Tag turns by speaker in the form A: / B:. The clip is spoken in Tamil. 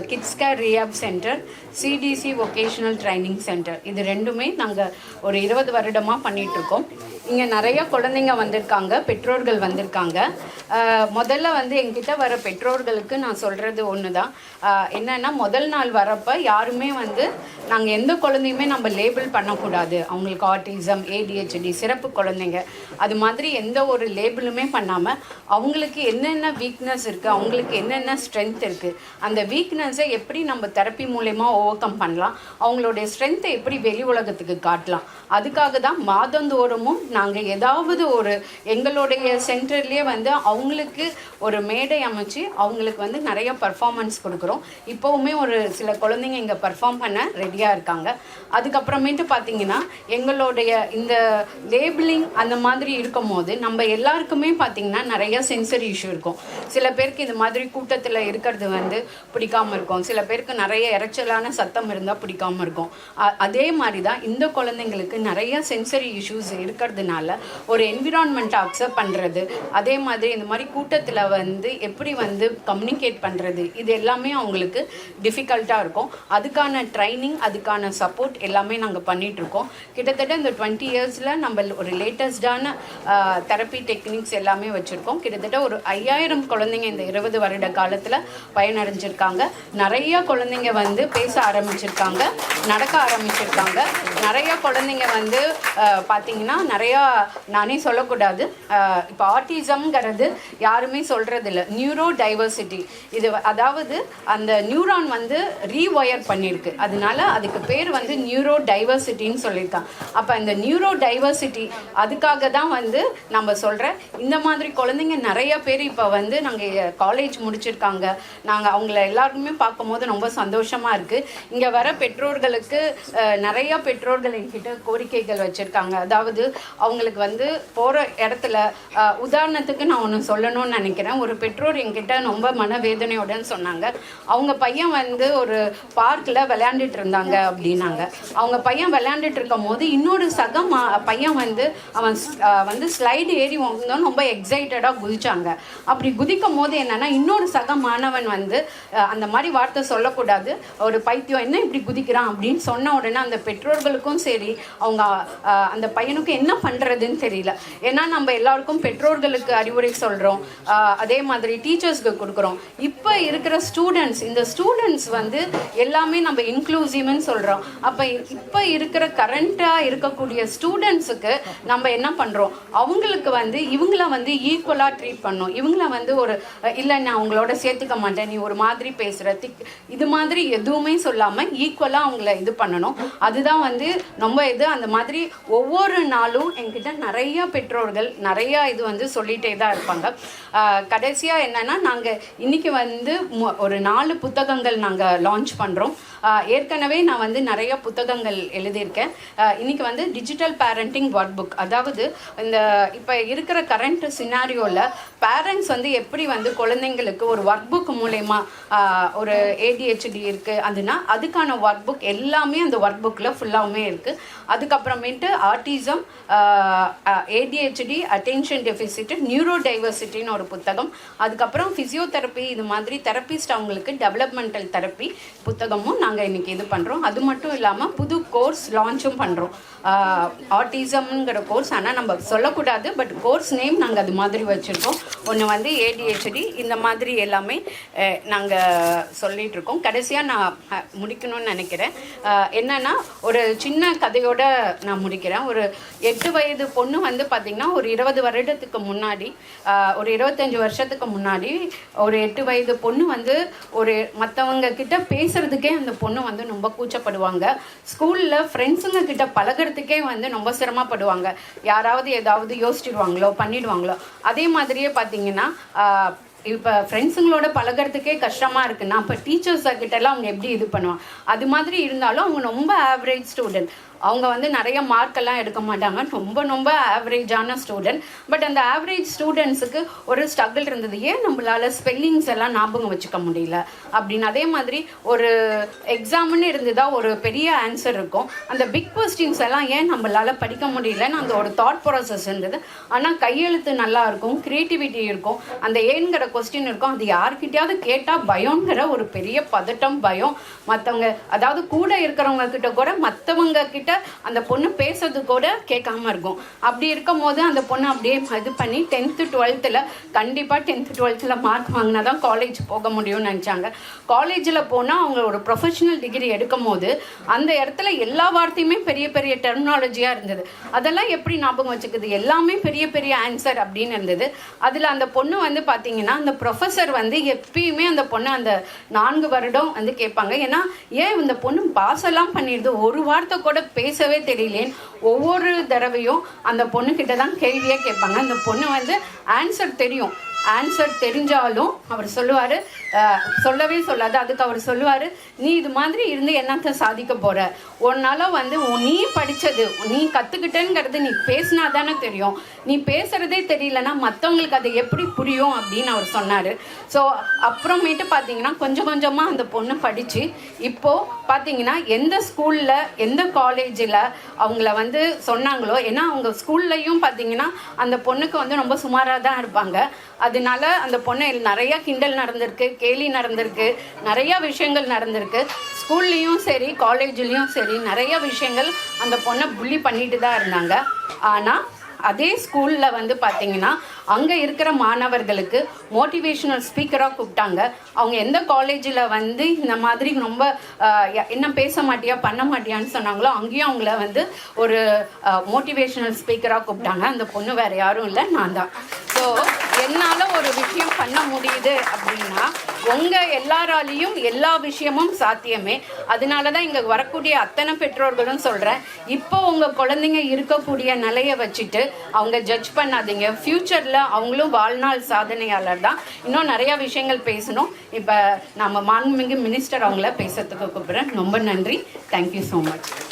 A: Kids care rehab centre, CDC vocational training centre, இது ரெண்டுமே நாங்கள் ஒரு 20 வருடமாக பண்ணிகிட்ருக்கோம். இங்கே நிறைய குழந்தைங்க வந்திருக்காங்க, பெற்றோர்கள் வந்திருக்காங்க. முதல்ல வந்து எங்கிட்ட வர பெற்றோர்களுக்கு நான் சொல்கிறது ஒன்று தான், என்னென்னா முதல் நாள் வரப்போ யாருமே வந்து நாங்கள் எந்த குழந்தையுமே நம்ம லேபிள் பண்ணக்கூடாது, அவங்களுக்கு ஆட்டிசம், ஏடிஹெச்டி, சிறப்பு குழந்தைங்க, அது மாதிரி எந்த ஒரு லேபிளுமே பண்ணாமல் அவங்களுக்கு என்னென்ன வீக்னஸ் இருக்குது, அவங்களுக்கு என்னென்ன ஸ்ட்ரென்த் இருக்குது, அந்த வீக்னஸை எப்படி நம்ம தெரப்பி மூலயமா ஓவர் கம் பண்ணலாம், அவங்களுடைய ஸ்ட்ரென்த்தை எப்படி வெளி உலகத்துக்கு காட்டலாம், அதுக்காக தான் மாதந்தோறமும் நாங்கள் ஏதாவது ஒரு எங்களுடைய சென்டர்லேயே வந்து அவங்களுக்கு ஒரு மேடை அமைச்சு அவங்களுக்கு வந்து நிறைய பர்ஃபார்மன்ஸ் கொடுக்குறோம். இப்போவுமே ஒரு சில குழந்தைங்க இங்கே பர்ஃபார்ம் பண்ண ரெடியாக இருக்காங்க. அதுக்கப்புறமேட்டு பார்த்திங்கன்னா எங்களுடைய இந்த லேபிளிங் அந்த மாதிரி இருக்கும் போது நம்ம எல்லாருக்குமே பார்த்திங்கன்னா நிறைய சென்சரி இஷ்யூ இருக்கும். சில பேருக்கு இந்த மாதிரி கூட்டத்தில் இருக்கிறது வந்து பிடிக்காமல் இருக்கும், சில பேருக்கு நிறைய இறைச்சலான சத்தம் இருந்தால் பிடிக்காமல் இருக்கும். அதே மாதிரி தான் இந்த குழந்தைங்களுக்கு நிறைய சென்சரி இஷ்யூஸ் இருக்கிறதுனால ஒரு என்விரான்மெண்ட்டை அக்செப்ட் பண்ணுறது, அதே மாதிரி இந்த மாதிரி கூட்டத்தில் வந்து எப்படி வந்து கம்யூனிகேட் பண்ணுறது, இது எல்லாமே அவங்களுக்கு டிஃபிகல்ட்டாக இருக்கும். அதுக்கான ட்ரைனிங், அதுக்கான சப்போர்ட் எல்லாமே நாங்கள் பண்ணிகிட்ருக்கோம். கிட்டத்தட்ட இந்த 20 இயர்ஸில் நம்ம ஒரு லேட்டஸ்டான தெரப்பி டெக்னிக்ஸ் எல்லாமே வச்சுருக்கோம். கிட்டத்தட்ட ஒரு 5000 குழந்தைங்க இந்த 20 வருட காலத்தில் பயனடைஞ்சிருக்காங்க. நிறைய குழந்தைங்க வந்து பேச ஆரம்பிச்சிருக்காங்க, நடக்க ஆரம்பிச்சிருக்காங்க. நிறைய குழந்தைங்க வந்து பார்த்திங்கன்னா நிறையா, நானே சொல்லக்கூடாது, இப்போ ஆட்டிசம்ங்கிறது யாருமே சொல்கிறது இல்லை, நியூரோ டைவர்சிட்டி. இது அதாவது அந்த நியூரான் வந்து ரீவயர் பண்ணியிருக்கு, அதனால அதுக்கு பேர் வந்து நியூரோ டைவர்சிட்டின்னு சொல்லியிருக்காங்க. அப்போ இந்த நியூரோ டைவர்சிட்டி அதுக்காக தான் வந்து நம்ம சொல்கிறேன். இந்த மாதிரி குழந்தைங்க நிறைய பேர் இப்போ வந்து நாங்கள் காலேஜ் முடிச்சிருக்காங்க. நாங்கள் அவங்கள எல்லாருக்குமே பார்க்கும்போது ரொம்ப சந்தோஷமாக இருக்குது. இங்கே வர பெற்றோர்களுக்கு நிறைய பெற்றோர்கள் என்கிட்ட கோரிக்கைகள் வச்சுருக்காங்க. அதாவது அவங்களுக்கு வந்து போகிற இடத்துல, உதாரணத்துக்கு நான் ஒன்று சொல்லணும்னு நினைக்கிறேன். ஒரு பெற்றோர் என்கிட்ட ரொம்ப மனவேதனையோடன்னு சொன்னாங்க, அவங்க பையன் வந்து ஒரு பார்க்கில் விளையாண்டுட்டு இருந்தாங்க அப்படின்னாங்க. அவங்க பையன் விளையாண்டுட்டு இருக்கும் போது இன்னொரு சக பையன் வந்து அவன் வந்து ஸ்லைடு ஏறி வந்தோன்னு ரொம்ப எக்ஸைட்டடாக குதிச்சாங்க. அப்படி குதிக்கும் போது என்னென்னா இன்னொரு சக மாணவன் வந்து அந்த மாதிரி வார்த்தை சொல்லக்கூடாது, ஒரு பைத்தியம் என்ன இப்படி குதிக்கிறான் அப்படின்னு சொன்ன உடனே அந்த பெற்றோர்களுக்கும் சரி, அவங்க அந்த பையனுக்கு என்ன பண்ணுறதுன்னு தெரியல. ஏன்னா நம்ம எல்லாருக்கும் பெற்றோர்களுக்கு அறிவுரை சொல்கிறோம், அதே மாதிரி டீச்சர்ஸ்க்கு கொடுக்குறோம். இப்போ இருக்கிற ஸ்டூடெண்ட்ஸ், இந்த ஸ்டூடெண்ட்ஸ் வந்து எல்லாமே நம்ம இன்க்ளூசிவ்னு சொல்கிறோம். அப்போ இப்போ இருக்கிற கரண்ட்டாக இருக்கக்கூடிய ஸ்டூடெண்ட்ஸுக்கு நம்ம என்ன பண்ணுறோம், அவங்களுக்கு வந்து இவங்கள வந்து ஈக்குவலாக ட்ரீட் பண்ணணும். இவங்கள வந்து ஒரு இல்லை நான் அவங்களோட சேர்த்துக்க மாட்டேன், நீ ஒரு மாதிரி பேசுகிற, இது மாதிரி எதுவுமே சொல்லாமல் ஈக்குவலாக அவங்கள இது பண்ணணும். அதுதான் வந்து ரொம்ப இது. அந்த மாதிரி ஒவ்வொரு நாளும் என்கிட்ட நிறைய பெற்றோர்கள் நிறையா இது வந்து சொல்லிகிட்டே தான் இருப்பாங்க. கடைசியாக என்னென்னா நாங்கள் இன்றைக்கி வந்து ஒரு 4 புத்தகங்கள் நாங்கள் லான்ச் பண்ணுறோம். ஏற்கனவே நான் வந்து நிறைய புத்தகங்கள் எழுதியிருக்கேன். இன்றைக்கி வந்து டிஜிட்டல் பேரண்டிங் ஒர்க் புக், அதாவது இந்த இப்போ இருக்கிற கரண்ட் சினாரியோவில் பேரண்ட்ஸ் வந்து எப்படி வந்து குழந்தைங்களுக்கு ஒரு ஒர்க் புக் மூலயமா, ஒரு ஏடிஹெச்டி இருக்குது அதுனா அதுக்கான ஒர்க் புக் எல்லாமே அந்த ஒர்க் புக்கில் ஃபுல்லாகவுமே இருக்குது. அதுக்கப்புறமேட்டு autism, ADHD, attention deficit, neuro டைவர்சிட்டின்னு ஒரு புத்தகம், அதுக்கப்புறம் ஃபிசியோதெரப்பி, இது மாதிரி தெரப்பிஸ்ட் அவங்களுக்கு டெவலப்மெண்டல் தெரப்பி புத்தகமும் நாங்கள் இன்றைக்கி இது பண்ணுறோம். அது மட்டும் இல்லாமல் புது கோர்ஸ் லான்ச்சும் பண்ணுறோம். ஆட்டிசம்ங்கிற கோர்ஸ், ஆனால் நம்ம சொல்லக்கூடாது, பட் கோர்ஸ் நேம் நாங்கள் அது மாதிரி வச்சுருக்கோம். ஒன்று வந்து ஏடிஹெச்டி, இந்த மாதிரி எல்லாமே நாங்கள் சொல்லிகிட்ருக்கோம். கடைசியாக நான் முடிக்கணும்னு நினைக்கிறேன். என்னென்னா ஒரு சின்ன கதையோட நான் முடிக்கிறேன். ஒரு 8 வயது பொண்ணு வந்து பார்த்திங்கன்னா ஒரு 20 வருடத்துக்கு முன்னாடி, ஒரு 25 வருஷத்துக்கு முன்னாடி ஒரு 8 வயது பொண்ணு வந்து ஒரு மற்றவங்க கிட்ட பேசுகிறதுக்கே அந்த பொண்ணு வந்து ரொம்ப கூச்சப்படுவாங்க. ஸ்கூலில் ஃப்ரெண்ட்ஸுங்க கிட்ட பழகிறதுக்கே வந்து ரொம்ப சிரமப்படுவாங்க. யாராவது ஏதாவது யோசிச்சிடுவாங்களோ பண்ணிடுவாங்களோ. அதே மாதிரியே பார்த்திங்கன்னா இப்போ ஃப்ரெண்ட்ஸுங்களோட பழகிறதுக்கே கஷ்டமாக இருக்குன்னா அப்போ டீச்சர்ஸாக்கிட்டலாம் அவங்க எப்படி இது பண்ணுவாங்க. அது மாதிரி இருந்தாலும் அவங்க ரொம்ப ஆவரேஜ் ஸ்டூடெண்ட். அவங்க வந்து நிறைய மார்க்கெல்லாம் எடுக்க மாட்டாங்க, ரொம்ப ஆவரேஜான ஸ்டூடெண்ட். பட் அந்த ஆவரேஜ் ஸ்டூடெண்ட்ஸுக்கு ஒரு ஸ்ட்ரகிள் இருந்தது, ஏன் நம்மளால் ஸ்பெல்லிங்ஸ் எல்லாம் ஞாபகம் வச்சுக்க முடியல அப்படின்னு. அதே மாதிரி ஒரு எக்ஸாம்னு இருந்ததா ஒரு பெரிய ஆன்சர் இருக்கும், அந்த பிக் கொஸ்டின்ஸ் எல்லாம் ஏன் நம்மளால் படிக்க முடியலன்னு அந்த ஒரு தாட் ப்ராசஸ் இருந்தது. ஆனால் கையெழுத்து நல்லா இருக்கும், க்ரியேட்டிவிட்டி இருக்கும், அந்த ஏங்கிற கொஸ்டின் இருக்கும். அது யார்கிட்டயாவது கேட்டால் பயங்கிற ஒரு பெரிய பதட்டம், பயம். மற்றவங்க அதாவது கூட இருக்கிறவங்க கிட்ட கூட மற்றவங்க கிட்ட அந்த பொண்ணு பேசுறது கூட கேட்காம இருக்கும். அப்படி இருக்கும் போது அந்த பொண்ணு அப்படியே இது பண்ணி 10th 12th கண்டிப்பாக 10th 12th மார்க் வாங்கினா தான் காலேஜ் போக முடியும்னு நினச்சாங்க. காலேஜில் போனால் அவங்க ஒரு ப்ரொஃபஷனல் டிகிரி எடுக்கும் போது அந்த இடத்துல எல்லா வார்த்தையுமே பெரிய பெரிய டெர்மினாலஜியாக இருந்தது. அதெல்லாம் எப்படி ஞாபகம் வச்சுக்குது, எல்லாமே பெரிய பெரிய ஆன்சர் அப்படின்னு இருந்தது. அதில் அந்த பொண்ணு வந்து பார்த்தீங்கன்னா அந்த ப்ரொஃபஸர் வந்து எப்பயுமே அந்த பொண்ணு அந்த 4 வருடம் வந்து கேட்பாங்க. ஏன்னா ஏன் இந்த பொண்ணு பாஸெல்லாம் பண்ணிடுது, ஒரு வார்த்தை கூட பேசவே தெரியலேன்னு ஒவ்வொரு தடவையும் அந்த பொண்ணுக்கிட்ட தான் கேள்வியே கேட்பாங்க. அந்த பொண்ணு வந்து ஆன்சர் தெரியும், ஆன்சர் தெரிஞ்சாலும் அவர் சொல்லுவார், சொல்லவே சொல்லாது. அதுக்கு அவர் சொல்லுவார், நீ இது மாதிரி இருந்து என்னத்தை சாதிக்க போகிற, உன்னால் வந்து நீ படித்தது நீ கற்றுக்கிட்டேங்கிறது நீ பேசினா தானே தெரியும், நீ பேசுகிறதே தெரியலனா மற்றவங்களுக்கு அது எப்படி புரியும் அப்படின்னு அவர் சொன்னார். ஸோ அப்புறமேட்டு பார்த்தீங்கன்னா கொஞ்சம் கொஞ்சமாக அந்த பொண்ணு படித்து இப்போது பார்த்தீங்கன்னா எந்த ஸ்கூலில் எந்த காலேஜில் அவங்கள வந்து சொன்னாங்களோ, ஏன்னா அவங்க ஸ்கூல்லையும் பார்த்தீங்கன்னா அந்த பொண்ணுக்கு வந்து ரொம்ப சுமாராக தான் இருப்பாங்க. அதனால அந்த பொண்ணு நிறைய கிண்டல் நடந்திருக்கு, கேலி நடந்திருக்கு, நிறைய விஷயங்கள் நடந்திருக்கு. ஸ்கூல்லையும் சரி காலேஜ்லேயும் சரி நிறைய விஷயங்கள் அந்த பொண்ணை புள்ளி பண்ணிட்டு தான் இருந்தாங்க. ஆனால் அதே ஸ்கூலில் வந்து பார்த்தீங்கன்னா அங்கே இருக்கிற மாணவர்களுக்கு மோட்டிவேஷனல் ஸ்பீக்கராக கூப்பிட்டாங்க. அவங்க எந்த காலேஜில் வந்து இந்த மாதிரி ரொம்ப என்ன பேச மாட்டியா பண்ண மாட்டியான்னு சொன்னாங்களோ அங்கேயும் அவங்கள வந்து ஒரு மோட்டிவேஷனல் ஸ்பீக்கராக கூப்பிட்டாங்க. அந்த பொண்ணு வேறு யாரும் இல்லை, நான் தான். ஸோ என்னால் ஒரு விஷயம் பண்ண முடியுது அப்படின்னா உங்கள் எல்லாராலையும் எல்லா விஷயமும் சாத்தியமே. அதனால தான் இங்கே வரக்கூடிய அத்தனை பெற்றோர்களும் சொல்கிறேன், இப்போ உங்கள் குழந்தைங்க இருக்கக்கூடிய நிலையை வச்சுட்டு அவங்க ஜட்ஜ் பண்ணாதீங்க. ஃப்யூச்சரில் அவங்களும் வாழ்நாள் சாதனையாளர் தான். இன்னும் நிறையா விஷயங்கள் பேசணும். இப்போ நம்ம மாண்புமிகு மினிஸ்டர் அவங்கள பேசுறதுக்கு கூப்பிட்றேன். ரொம்ப நன்றி. Thank you so much.